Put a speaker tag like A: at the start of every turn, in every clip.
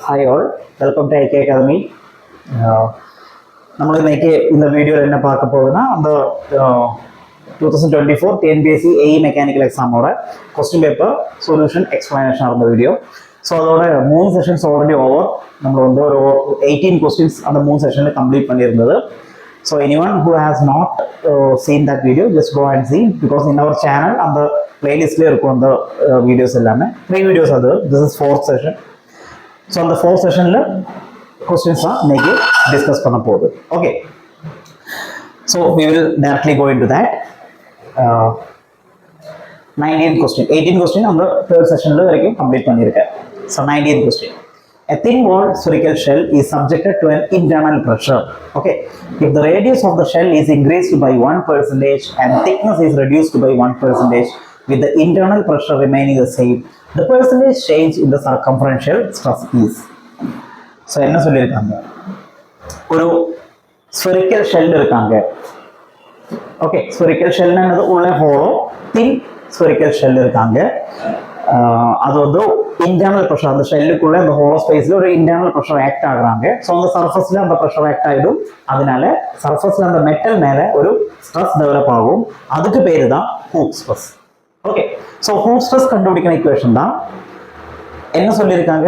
A: Hi all, welcome to IK Academy. നമ്മൾ ഇന്നേക്ക് ഇന്ന വീഡിയോയിൽ തന്നെ பார்க்க പോകുന്ന அந்த 2024 TNPSC AE മെക്കാനിക്കൽ എക്സാമോടെ ക്വസ്റ്റ്യൻ പേപ്പർ സൊല്യൂഷൻ എക്സ്പ്ലനേഷൻ ആണ് വീഡിയോ. സോ അതോടെ 3 സെഷൻസ് ഓൾറെഡി ഓവർ. നമ്മൾ ഒരു 18 ക്വസ്റ്റ്യൻസ് அந்த 3 സെഷനിൽ complete பண்ணியிருந்தது. So anyone who has not seen that video, just go and see, because in our channel அந்த playlistல இருக்கும் அந்த வீடியோஸ் எல்லாமே 3 வீடியோஸ் அது. This is 4th session. So on the 4th session questions are make discuss panna podu. Okay, so we will directly go into that. 19th question, 18th question on the 3rd session la varaikum complete pannirukken. So 19th question, a thin walled spherical shell is subjected to an internal pressure. Okay, if the radius of the shell is increased by 1% and thickness is reduced by 1% with the internal pressure remaining the same, the percentage change in the circumferential stress is. So என்ன சொல்லியிருக்காங்க, ஒரு spherical shell இருக்காங்க. Okay, spherical ஷெல்னது உள்ள hollow தின் spherical shell இருக்காங்க. அது வந்து internal pressure, அந்த ஷெல்லுக்குள்ள அந்த ஹோலோ ஸ்பேஸ்ல ஒரு இன்டர்னல் ப்ரெஷர் ஆக்ட் ஆகுறாங்க. ஸோ அந்த சர்ஃபஸ்ல அந்த ப்ரெஷர் ஆக்ட் ஆகிடும். அதனால சர்ஃபஸ்ல அந்த மெட்டல் மேல ஒரு ஸ்ட்ரெஸ் டெவலப் ஆகும். அதுக்கு பேரு தான் hoop stress. Okay, so hoop stress கண்டுபிடிக்கிற ஈக்குவேஷன் தான் என்ன சொல்லியிருக்காங்க,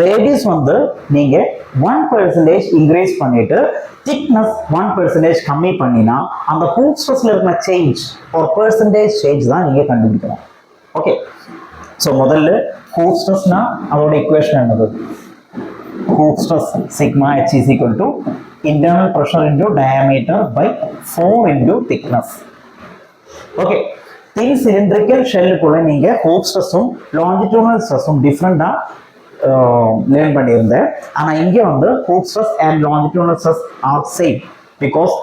A: ரேடியஸ் வந்து நீங்க 1% இன்க்ரீஸ் பண்ணிட்டு திக்னஸ் 1% கம்மி பண்ணினா அந்த ஹூப் ஸ்ட்ரெஸ்ல இருக்கிற சேஞ்ச் ஒரு பெர்சன்டேஜ் சேஞ்ச் தான் நீங்க கண்டுபிடிக்கணும். ஓகே, ஸோ முதல்ல ஹூப் ஸ்ட்ரெஸ்னா அதோட ஈக்குவேஷன் என்னது, hoop stress sigma H is equal to internal pressure into diameter by 4 into thickness. Okay, thin cylindrical ஷெல்லுக்குள்ள நீங்க ஹூப் ஸ்ட்ரெஸ்ஸும் லாங்கிடியூடனல் ஸ்ட்ரெஸ்ஸும் டிஃப்ரெண்டா லேர்ன் பண்ணியிருந்தேன். ஆனா இங்க வந்து hoop stress and longitudinal stress R same. Because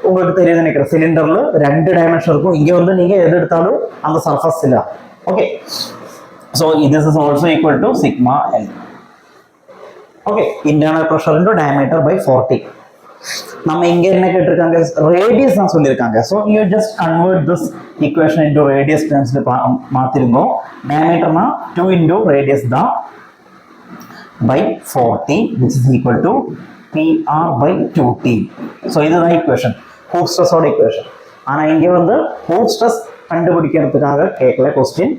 A: உங்களுக்கு தெரியுது நினைக்கிற சிலிண்டர்ல 2 டைமென்ஷன் இருக்கும். இங்க வந்து நீங்க எது எடுத்தாலும் அந்த சர்ஃபஸ் இல்ல. Okay, so this is also equal to sigma L. Okay, internal pressure into diameter by 40. நம்ம இங்க என்ன கேட்டிருக்காங்க, ரேடியஸ் தான் சொல்லியிருக்காங்க. So you just convert this equation into radius டேர்ம்ஸ்ல மாத்திருந்தோம். டயமீட்டர்னா 2 இன்டு ரேடியஸ் தான் by 40 which is equal to PR by 2T. So இதுதான் ஈக்குவேஷன், ஹூப் ஸ்ட்ரெஸ்ஸோட ஈக்குவேஷன். ஆனா இங்க வந்து ஹூப் ஸ்ட்ரெஸ் கண்டுபிடிக்கிறதுக்காக கேட்கல question,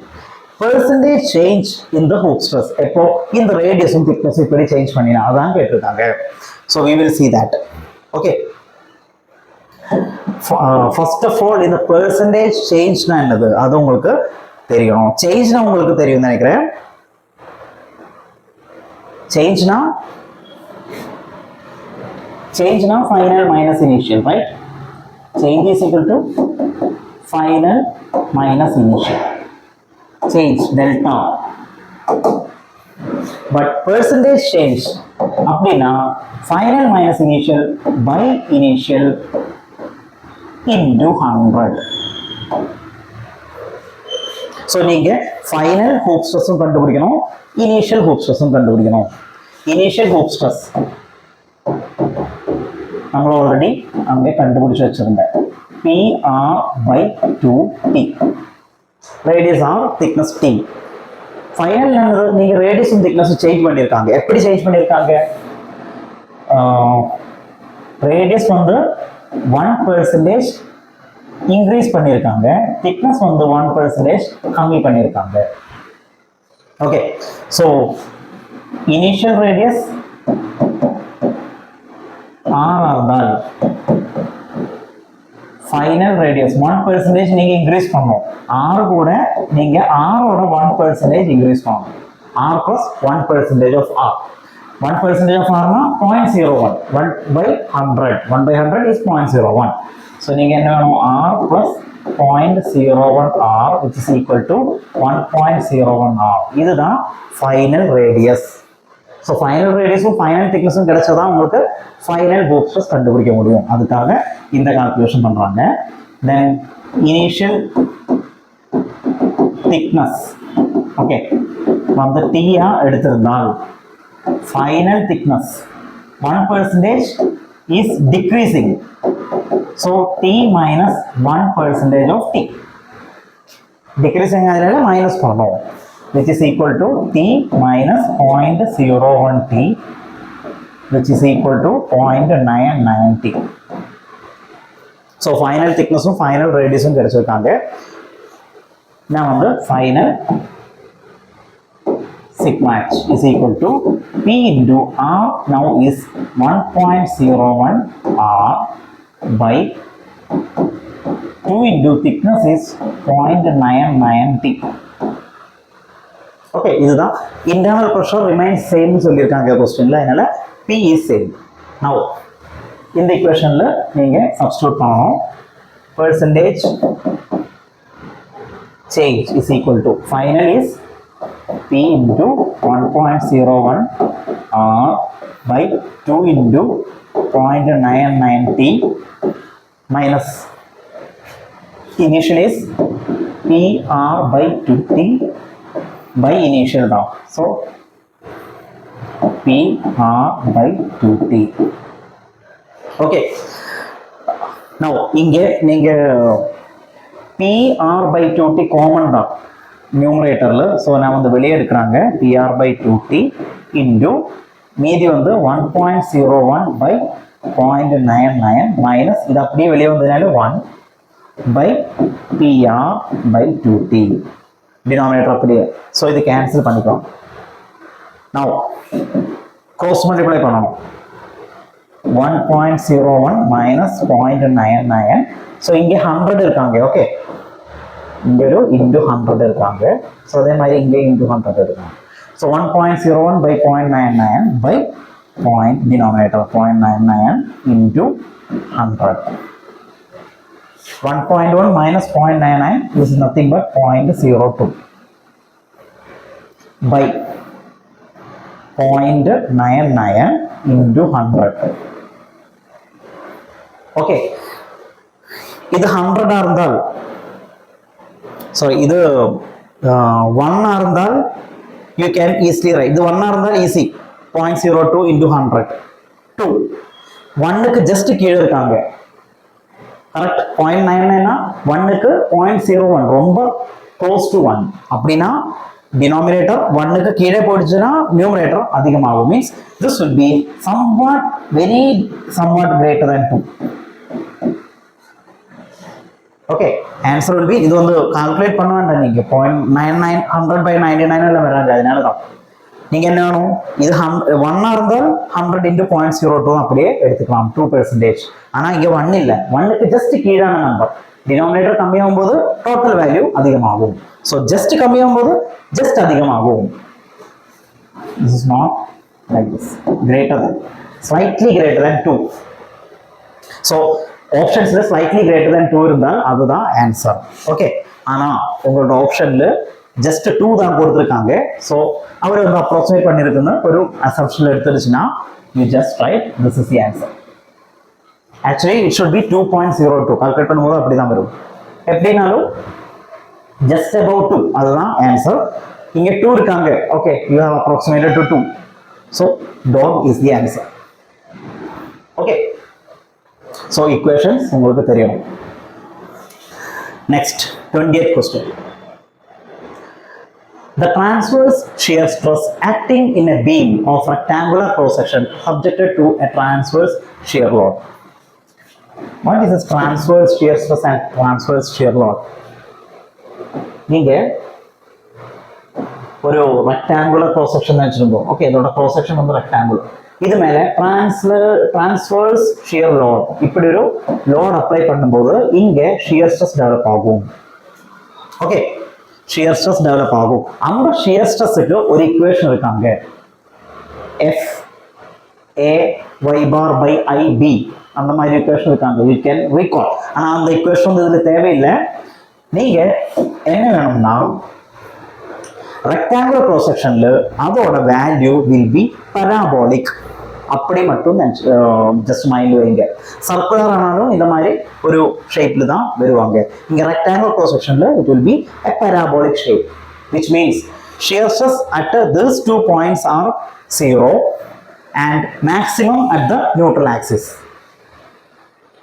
A: percentage change in the hoop stress எப்போ இந்த ரேடியஸும் திக்னஸும் இப்படி சேஞ்ச் பண்ணினா அதான் கேட்டிருக்காங்க. So we will see that. Okay, first of all இந்த percentage changeனா என்னது அது உங்களுக்கு தெரியணும். சேஞ்ச்னா உங்களுக்கு தெரியும் நினைக்கிறேன். சேஞ்ச்னா final minus initial, right? Change is equal to final minus initial. Change delta. But percentage change அப்படின்னா final minus initial by initial into 100. So நீங்க ஃபைனல் ஹூப் ஸ்ட்ரெஸ்ஸும் கண்டுபிடிக்கணும், இனிஷியல் ஹூப் ஸ்ட்ரெஸ்ஸும் கண்டுபிடிக்கணும். இனிஷியல் ஹூப் ஸ்ட்ரெஸ் നമ്മൾ ഓൾറെഡി அங்கே கண்டுபிடிச்சு வச்சிருந்தேன். PR by 2T. Radius r thickness T. Final நீங்க ரேடியஸும் திக்னஸும் சேஞ்ச் பண்ணியிருக்காங்க. எப்படி சேஞ்ச் பண்ணியிருக்காங்க, ரேடியஸ் வந்து 1% இன்க்ரீஸ் பண்ணியிருக்காங்க, திக்னஸ் வந்து 1% கம்மி பண்ணியிருக்காங்க. Okay, so initial radius R இருந்தால் ஃபைனல் ரேடியஸ் 1% நீங்க இன்க்ரீஸ் பண்ணணும். R கூட நீங்க R ஓட 1% இன்க்ரீஸ் பண்ணணும். R plus 1% of R. 1% of R னா 0.01. 1 by 100. 1 by 100 is 0.01. So நீங்க என்ன வேணும், R plus 0.01 R which is equal to 1.01 R. இதுதான் ஃபைனல் ரேடியஸ். ஸோ ஃபைனல் ரேடியஸும் ஃபைனல் திக்னஸும் கிடைச்சதான் உங்களுக்கு ஃபைனல் ஹூப் ஸ்ட்ரெஸ் கண்டுபிடிக்க முடியும். அதுக்காக இந்த கால்குலேஷன் பண்றாங்க. தென் இனிஷியல் திக்னஸ் ஓகே வந்து T-ஆ எடுத்திருந்தால் final thickness 1% is decreasing. So T minus 1% of T. Decreasing ஆகிறதுல minus பண்ணணும். which is equal to t minus 0.01 t, which is equal to 0.99 t. So final thickness and final radius கிடைச்சிருக்காங்க. Now the final sigma h is equal to p into r now is 1.01 r by 2 into thickness is 0.99 t. Okay, this is the internal pressure remains same சொல்லிருக்காங்க क्वेश्चनல. அதனால p is same. Now in the equation la நீங்க substitute பண்ணனும். Percentage change is equal to final is p into 1.01 r by 2 into 0.99 t minus initial is pr by 2t by initial down. So pr by 2t. Okay, now இங்க நீங்க pr by 2t common தான் numeratorல. so நான் வந்து வெளியே எடுக்கறாங்க pr by 2t into மீதி வந்து 1.01 by 0.99 minus இது அப்படியே வெளியே வந்ததனால 1 by pr by 2t denominator அப்படியே. so இது கேன்சல் பண்ணிக்கலாம். now cross multiply பண்ணனும். 1.01 minus 0.99. so இங்க 100 இருக்காங்க. okay, இங்க ஒரு into 100 இருக்காங்க. so அதே மாதிரி இங்க into 100 இருக்காங்க. so 1.01 by 0.99 by point denominator 0.99 into 100. 1.1 minus 0.99 is nothing but 0.02 by 0.99 into 100. okay, இது 100 இருந்தால் sorry இது 1 இருந்தால் you can easily write இது 1 இருந்தால் easy 0.02 into 100. 2 1 க்கு just கீழ இருக்காங்க. கரெக்ட். 0.99 னா 1 க்கு 0.01 ரொம்ப close to 1 அப்படினா denominator 1 க்கு கீழே போயிடுச்சுனா numerator அதிகமாகும். means this will be somewhat greater than 2. okay, answer will be இது வந்து கால்குலேட் பண்ண வேண்டாம். நீங்க 0.99 100 by 99 எல்லாம் வராது. அதனால தான் நீங்க என்ன வேணும், இது 1 இருந்தால் 100 into 0.02 அப்படியே எடுத்துக்கலாம் 2%. ஆனா இங்க 1 இல்ல, 1 க்கு ஜஸ்ட் கீழான நம்பர். டினாமினேட்டர் கம்மியாகும் போது டோட்டல் வேல்யூ அதிகமாகும். so just கம்மியாகும் போது just அதிகமாகும். this is not like this. greater than, slightly greater than 2. so ஆப்ஷன்ஸ்ல slightly greater than 2 இருந்தால் அதுதான் ஆன்சர். ஓகே, ஆனா உங்களோட ஆப்ஷன்ல just 2 தான் கொடுத்திருக்காங்க. so அவர் வந்து அப்ராக்ஸிமேட் பண்ணிருக்குன்னு ஒரு assumption எடுத்துச்சுனா you just write this is the answer. actually it should be 2.02. Calculate பண்ணும்போது அப்படி தான் வரும். எப்படினாலும் just about 2 அதுதான் ஆன்சர். இங்க 2 இருக்காங்க. Okay, you have approximated to 2. so dog is the answer. okay, so equations உங்களுக்கு தெரியும். next 28th question. the transverse shear stress acting in a beam of rectangular cross section subjected to a transverse shear load. what is this transverse shear stress and transverse shear load? நீங்க ஒரு rectangular cross section வெச்சிருந்தோம். Okay, இதோட cross section வந்து rectangular. இது மேல transverse shear load இப்படி ஒரு load apply பண்ணும்போது இங்க shear stress டெவலப் ஆகும். ஓகே, shear stress டெவலப் ஆகும். அந்த shear stressக்கு ஒரு ஈக்குவேஷன் இருக்காங்க. F A y bar by I B அந்த மாதிரி ஈக்குவேஷன் இருக்காங்க. you can recall. ஆனா அந்த ஈக்குவேஷன் இதுல தேவையில்லை. நீங்க என்ன வேணும்னா rectangular cross sectionல அதோட வேல்யூ will be parabolic அப்படி மட்டும் ஜஸ்ட் மைண்ட் வைங்க. சர்க்குலர் ஆனாலும் இந்த மாதிரி ஒரு ஷேப்ல தான் வருவாங்க. இங்க rectangular cross sectionல it will be a parabolic shape, which means shear stress at these 2 points are 0 and maximum at the neutral axis.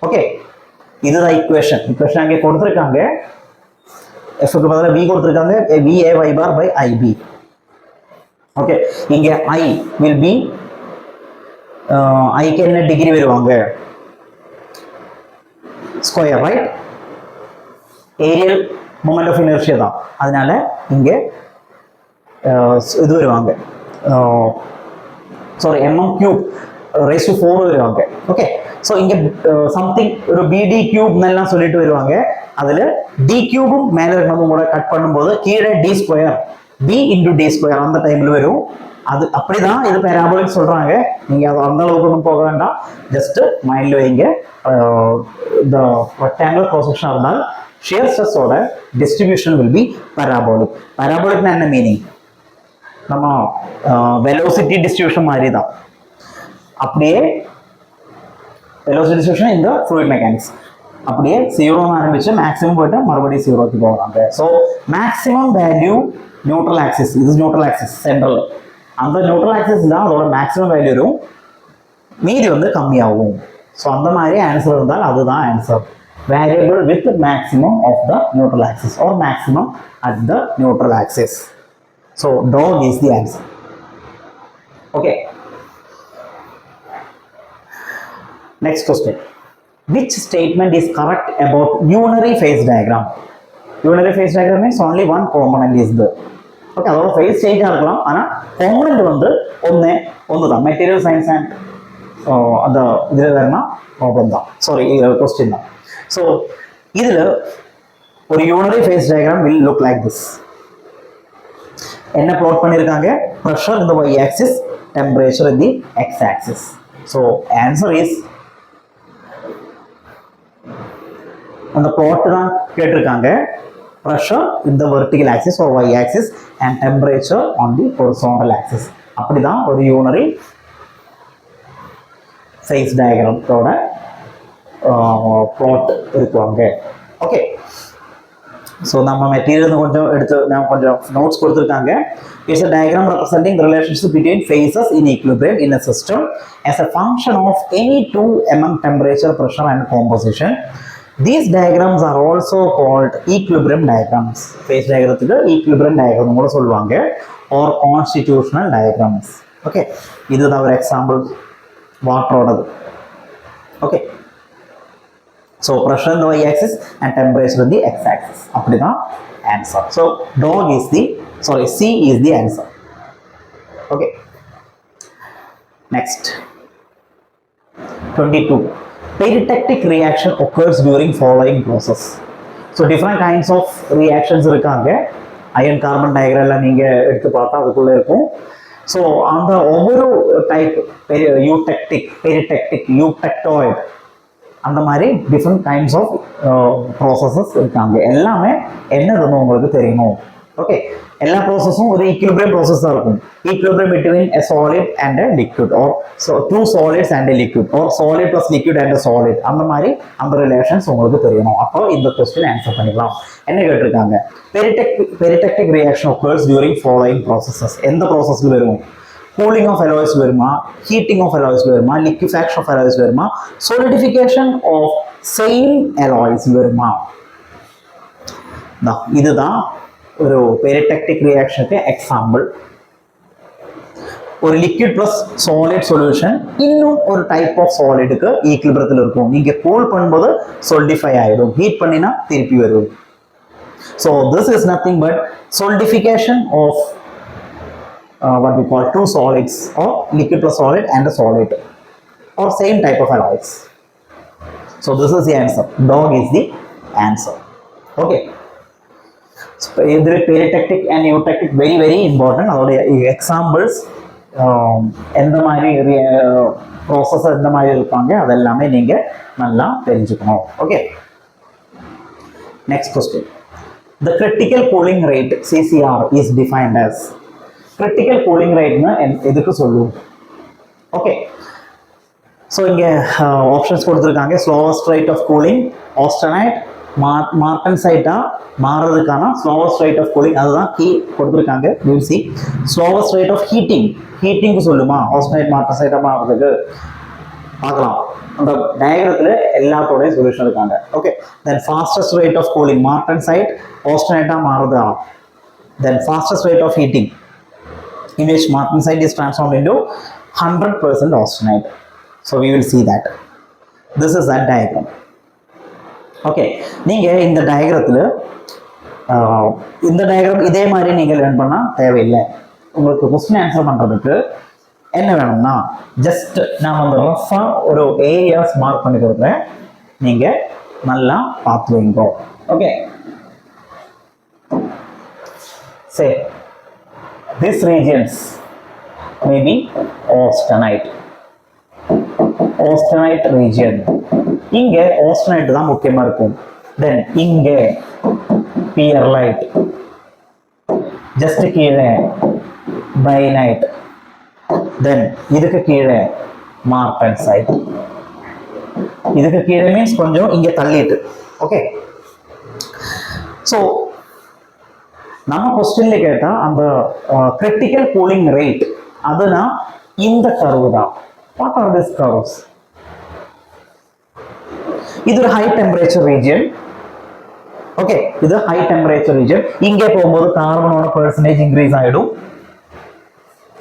A: okay, இதுதான் ஈக்குவேஷன். அங்கே கொடுத்திருக்காங்க எஃப்க்கு பதிலாக v கொடுத்துருக்காங்க, VAY bar by IB. Okay, இங்க I will be I க்கு என்ன degree வருவாங்க, square, right? Areal moment of inertia தான், அதனால இங்க இது வருவாங்க, sorry mm cube raised to 4 வருவாங்க. ஓகே, ஸோ இங்க சம்திங் ஒரு BD கியூப் எல்லாம் சொல்லிட்டு வருவாங்க. அதுல D கியூபும் மேல இருக்கணும் கூட கட் பண்ணும்போது கீழே D square B into D square அந்த டைம்ல வரும். அது அப்படிதான் இது பேராபோலிக் சொல்றாங்க. நீங்க அது அந்த அளவுக்கு ஒன்றும் போக வேண்டாம், ஜஸ்ட் மைண்ட்ல வைங்க. இந்த ரெக்டாங்குலர் cross section இருந்தால் shear stress ஓட distribution will be parabolic. Parabolicனா என்ன மீனிங்? நம்ம velocity distribution மாதிரி தான். அப்படியே velocity distribution in the fluid mechanics. அப்படியே 0 ஆரம்பிச்சு மேக்ஸிமம் போயிட்டு மறுபடியும் 0க்கு போவாங்க. So maximum value neutral axis, இது நியூட்ரல் ஆக்சிஸ் சென்ட்ரல், அந்த நியூட்ரல் ஆக்சிஸ் தான் அதோட மேக்ஸிமம் வேல்யூ வரும், மீதி வந்து கம்மியாகும். ஸோ அந்த மாதிரி ஆன்சர் இருந்தால் அதுதான் answer. Variable with maximum of the neutral axis or maximum at the neutral axis. So talk is the answer. Okay, next question. Which statement is correct about unary phase diagram? Unary phase diagram means only one component is there. Okay, அதோட phase change இருக்கலாம், ஆனா component வந்து ஒன்று தான். Material science and அந்த இதுல வேணா problem தான், சாரி கொஸ்டின் தான். ஸோ இதுல ஒரு unary phase diagram will look like this. என்ன plot பண்ணிருக்காங்க? Pressure in the y axis, temperature in the x axis. So answer is அந்த plot தான் கேட்டிருக்காங்க. Pressure in the vertical axis or y axis and temperature on the horizontal axis. அப்படிதான் ஒரு unary phase diagram ஓட plot இருக்குவாங்க. Okay, so நம்ம material கொஞ்சம் எடுத்து நான் கொஞ்சம் நோட்ஸ் கொடுத்துருக்காங்க. It's a diagram representing the relationship between phases in equilibrium in a system as a function of any two among temperature, pressure and composition. These diagrams are also called equilibrium diagrams. Phase diagramத்துக்கு equilibrium diagram கூட சொல்லுவாங்க, or constitutional diagrams. Okay, இதுதான் ஒரு example வாட்டரோடது. Okay, so pressure in the y axis and temperature in the x axis. அப்படிதான் answer. So dog is the, sorry, C is the answer. Okay, next 22. Peritectic reaction occurs during following process. So different kinds of reactions இருக்காங்க. Iron carbon டயக்ராம்லாம் நீங்க எடுத்து பார்த்தா அதுக்குள்ள இருக்கும். So அந்த ஒவ்வொரு type eutectic, பெரிடெக்டிக், யூடெக்டாய்டு, அந்த மாதிரி டிஃப்ரெண்ட் கைண்ட்ஸ் ஆஃப் ப்ராசஸஸ் இருக்காங்க. எல்லாமே என்னதுன்னு உங்களுக்கு தெரியணும். ஓகே, எல்லா ப்ராசஸும் ஒரு ஈக்விலிபிரியம் ப்ராசஸ் தான் இருக்கும். Equilibrium between a solid and a liquid, or two solids and a liquid, or solid plus liquid and a solid, அந்த மாதிரி அந்த ரிலேஷன்ஸ் உங்களுக்கு தெரியணும். அப்போ இந்த கொஸ்டின் ஆன்சர் பண்ணிக்கலாம். என்ன கேட்டிருக்காங்க? Peritectic reaction occurs during following processes. எந்த ப்ராசஸ்ல வரும்? கூலிங் ஆஃப் அலாய்ஸ் வருமா, ஹீட்டிங் ஆஃப் அலாய்ஸ் வருமா, லிக்விஃபேக்ஷன் ஆஃப் அலாய்ஸ் வருமா, solidification ஆஃப் சேம் அலாய்ஸ் வருமா? இதுதான் ஒரு பெரிடெக்டிக் ரியாக்ஷனுக்கு எக்ஸாம்பிள். ஒரு லிக்விட் பிளஸ் சாலிட் சொல்யூஷன் இன்னும் ஒரு டைப் ஆஃப் சாலிடுக்கு ஈக்விலிபிரியத்தில் இருக்கும். நீங்க கூல் பண்ணும்போது solidiஃபை ஆயிடும், ஹீட் பண்ணினா திருப்பி வரும். So this is nothing but solidification of what we call two solids, or liquid plus solid and a solid, or same type of alloys. So this is the answer. Dog is the answer. Okay. So peritectic and eutectic very very important. அதோட examples எந்த மாதிரி process எந்த மாதிரி இருப்பாங்க அதெல்லாமே நீங்க நல்லா தெரிஞ்சுக்கணும். Okay, next question. The critical cooling rate CCR is defined as. Critical cooling rate னா எதுக்கு சொல்லுவோம்? ஓகே, ஸோ இங்கே ஆப்ஷன்ஸ் கொடுத்துருக்காங்க. Slowest rate of cooling, austenite, மார்டன்சைட்டா மாறுறதுக்கான ஸ்லோவஸ்ட் ரேட் ஆஃப் கூலிங், அதுதான் கீ கொடுத்துருக்காங்க. யூசி ஸ்லோவஸ்ட் ரேட் ஆஃப் ஹீட்டிங்க்கு சொல்லுமா ஆஸ்டனைட் மார்டன்சைட்டா மாறுறதுக்கு? பார்க்கலாம். அந்த டயக்ராத்துல எல்லாத்தோட சொல்யூஷன் இருக்காங்க. Okay, then fastest rate of cooling martensite austenite மாறுதா, then fastest rate of heating in which martensite is transformed into 100% austenite. So we will see that. This is that diagram. Okay, நீங்க இந்த டயக்ராத்துல இந்த diagram இதே மாதிரி நீங்க learn பண்ணா தேவையில்லை. உங்களுக்கு question answer பண்றதுக்கு என்ன வேணும்னா ஜஸ்ட் நான் வந்து ரஃபா ஒரு ஏரியாஸ் மார்க் பண்ணி கொடுக்குறேன், நீங்க நல்லா பார்த்து வைங்க. Okay, say this regions may be austenite region. இங்க austenite தான் முக்கியமா இருக்கும். then இங்க pierlite, just கீழே bainite, then இதுக்கு கீழே martensite, இதுக்கு கீழே மீன்ஸ் கொஞ்சம் இங்க தள்ளிட்டு. ஓகே, ஸோ நம்ம கொஸ்டின்ல கேட்டா அந்த கிரிட்டிக்கல் கூலிங் ரேட் அதுனா இந்த கர்வ் தான். What are this curves? இது ஒரு ஹை டெம்பரேச்சர் ரீஜியன். ஓகே, இது ஹை டெம்பரேச்சர் ரீஜியன். இங்கே போகும்போது கார்பனோட பெர்சன்டேஜ் இன்க்ரீஸ் ஆயிடும்.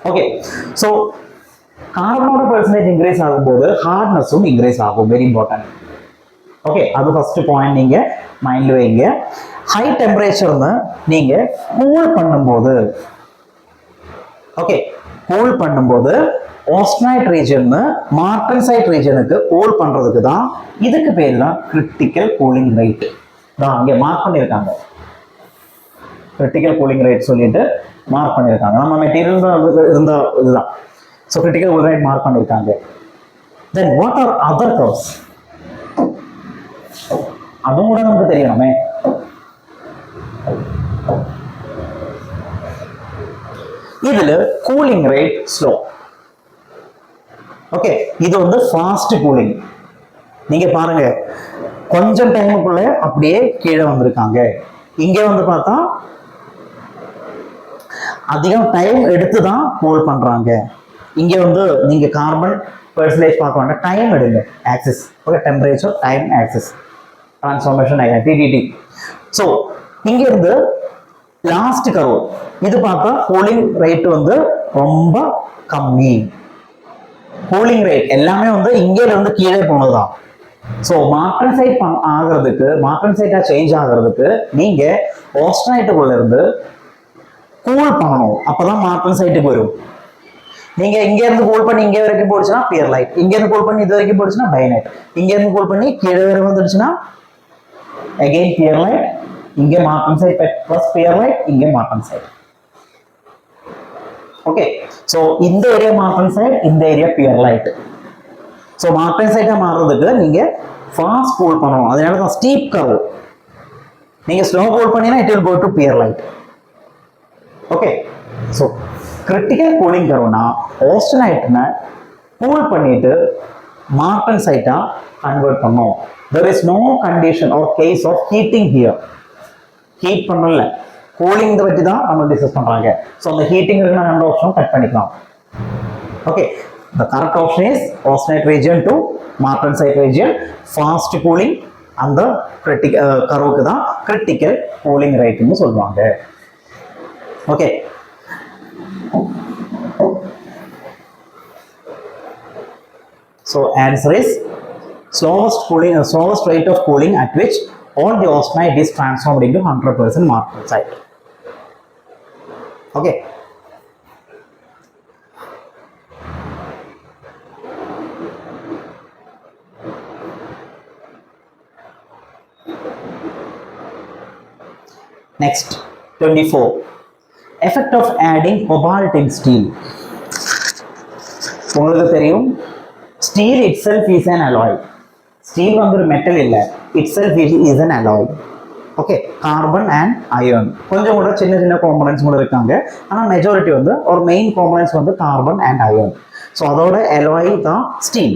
A: ஓகே, ஸோ கார்பனோட பெர்சன்டேஜ் இன்க்ரீஸ் ஆகும்போது ஹார்ட்னஸும் இன்க்ரீஸ் ஆகும். Very important. ஓகே, அது ஃபர்ஸ்ட் பாயிண்ட் நீங்க மைண்ட்ல வைங்க. ஹை டெம்பரேச்சர்னு நீங்க கூல் பண்ணும்போது, ஓகே, கூல் பண்ணும்போது austenite region martensite regionக்கு கூல் பண்றதுக்கு தான் இதுக்கு பேர் தான் கிரிட்டிக்கல் கூலிங் ரேட். தான் அங்கே மார்க் பண்ணியிருக்காங்க, கிரிட்டிக்கல் கூலிங் ரேட் சொல்லிட்டு மார்க் பண்ணியிருக்காங்க. நம்ம மெட்டீரியல் இருந்த இதுதான். So critical cooling rate mark பண்ணியிருக்காங்க. Then what are other curves? அதுவும் கூட நமக்கு தெரியணுமே. இதுல கூலிங் ரேட் ஸ்லோ. ஓகே, இது வந்து ஃபாஸ்ட் கூலிங். நீங்க பாருங்க, கொஞ்சம் டைமுக்குள்ள அப்படியே கீழே வந்திருக்காங்க. இங்க வந்து பார்த்தா அதிகம் டைம் எடுத்து தான் கூல் பண்றாங்க. இங்க வந்து நீங்க கார்பன் பெர்சன்டேஜ் பார்க்க வேண்டாம், டைம் எடுங்க. Axis, okay, temperature time axis transformation TTT. So இங்க இருந்து லாஸ்ட் கர்வ் இது பார்த்தா கூலிங் ரேட் வந்து ரொம்ப கம்மி. கூலிங் ரேட் எல்லாமே வந்து இங்க இருந்து கீழே போனதுதான். ஸோ மார்டன்சைட் ஆகிறதுக்கு, மார்டன்சைட்டா சேஞ்ச் ஆகிறதுக்கு நீங்க austeniteக்குள்ள இருந்து கூல் பண்ணணும். அப்பதான் மார்டன்சைட்டுக்கு வரும். நீங்க இங்க இருந்து கூல் பண்ணி இங்க வரைக்கும் போடுச்சுன்னா pierlite, இங்க இருந்து கூல் பண்ணி இது வரைக்கும் போடுச்சுன்னா bainite, இங்க இருந்து கூல் பண்ணி கீழே வரை வந்துடுச்சுன்னா again pierlite, இங்க martensite plus pierlite, இங்க martensite. ஓகே, ஸோ இந்த ஏரியா martensite, இந்த ஏரியா pierlite. ஸோ martensite மாறுறதுக்கு நீங்க ஃபாஸ்ட் கூல் பண்ணணும். அதனால தான் ஸ்டீப் கர்வ். நீங்க ஸ்லோ கூல் பண்ணினா it will go to pierlite. Okay, so critical cooling கர்வ்னா austenite-னை கூல் பண்ணிட்டு martensite-ஆ கன்வெர்ட் பண்ணோம். There is no condition or case of heating here. Heat பண்ணல, கூலிங் பற்றி தான் நம்ம டிஸ்கஸ் பண்றாங்க. ஸோ அந்த ஹீட்டிங் நான் ரெண்டு ஆப்ஷனும் கட் பண்ணிக்கலாம். Okay, the correct option is austenite region to martensite region. Fast cooling அந்த critical கர்வுக்கு தான் critical cooling rate ன்னு சொல்லுவாங்க. Okay, so answer is slowest rate of cooling at which all the austenite is transformed into 100% martensite. Okay, next 24, effect of adding cobalt in steel. உங்களுக்கு தெரியும், steel itself is an alloy. Steel வந்து ஒரு metal இல்ல, itself is an alloy. Okay, carbon and iron கொஞ்சம் கூட சின்ன சின்ன components கூட இருக்காங்க. ஆனால் மெஜாரிட்டி வந்து ஒரு மெயின் காம்பனன்ட்ஸ் வந்து கார்பன் அண்ட் அயர்ன். ஸோ அதோட alloy தான் steel.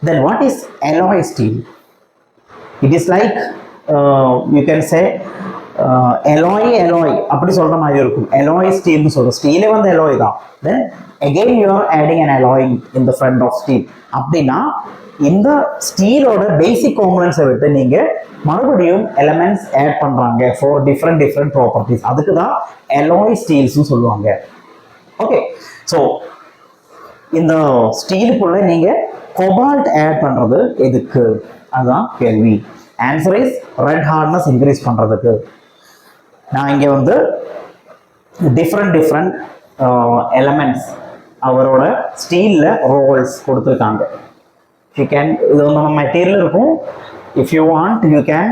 A: Then what is alloy steel? It is like you can say alloy அப்படி சொல்ற மாதிரி இருக்கும். alloy steel னு சொல்றோம். ஸ்டீலே வந்து alloy தான். Then again you are adding an alloy in the front of steel. அப்படின்னா இந்த ஸ்டீலோட பேசிக் காம்பனன்ட்ஸை விட்டு நீங்க மறுபடியும் எலமெண்ட்ஸ் ஆட் பண்றாங்க ஃபார் டிஃப்ரெண்ட் ப்ராப்பர்ட்டிஸ், அதுக்கு தான் அலாய் ஸ்டீல்ஸ்னு சொல்லுவாங்க. ஓகே, ஸோ இந்த ஸ்டீலுக்குள்ள நீங்க கோபால்ட் ஆட் பண்றது எதுக்கு, அதுதான் கேள்வி. Answer is red hardness increase பண்றதுக்கு. நான் இங்க வந்து டிஃப்ரெண்ட் எலமெண்ட்ஸ் அவரோட ஸ்டீல்ல ரோல்ஸ் கொடுத்துருக்காங்க. யூ கேன், இது வந்து நம்ம மெட்டீரியல் இருக்கும். If you want you can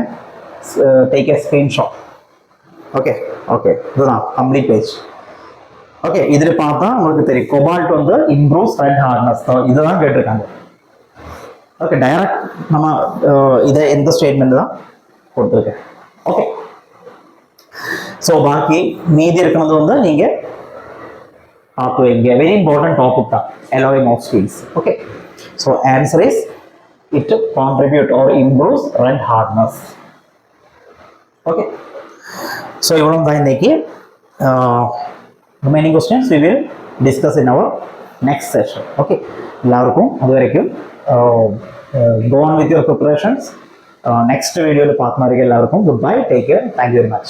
A: take a screenshot. Okay okay, இதுதான் கம்ப்ளீட் பேஜ். ஓகே, இதில் பார்த்தா உங்களுக்கு தெரியும் கோபால்ட் வந்து இம்ப்ரூவ்ஸ் ரெட் ஹார்ட்னஸ் தான், இதுதான் கேட்டிருக்காங்க. ஓகே, டைரக்ட் நம்ம இதை எந்த ஸ்டேட்மெண்ட் தான் கொடுத்துருக்கேன். ஓகே, ஸோ பாக்கி மீதி இருக்கிறது வந்து நீங்கள் பார்த்து வைங்க. வெரி இம்பார்ட்டன்ட் டாபிக் தான் alloying of steels. Okay, so answer is it contribute or improves red hardness. Okay, so இவ்வளோ தான் இன்னைக்கு. Remaining questions we will discuss in our next session. Okay, எல்லாருக்கும் அது வரைக்கும் go on with your preparations. Next video பார்க்கும் வரைக்கும் எல்லாருக்கும் goodbye, take care, thank you very much.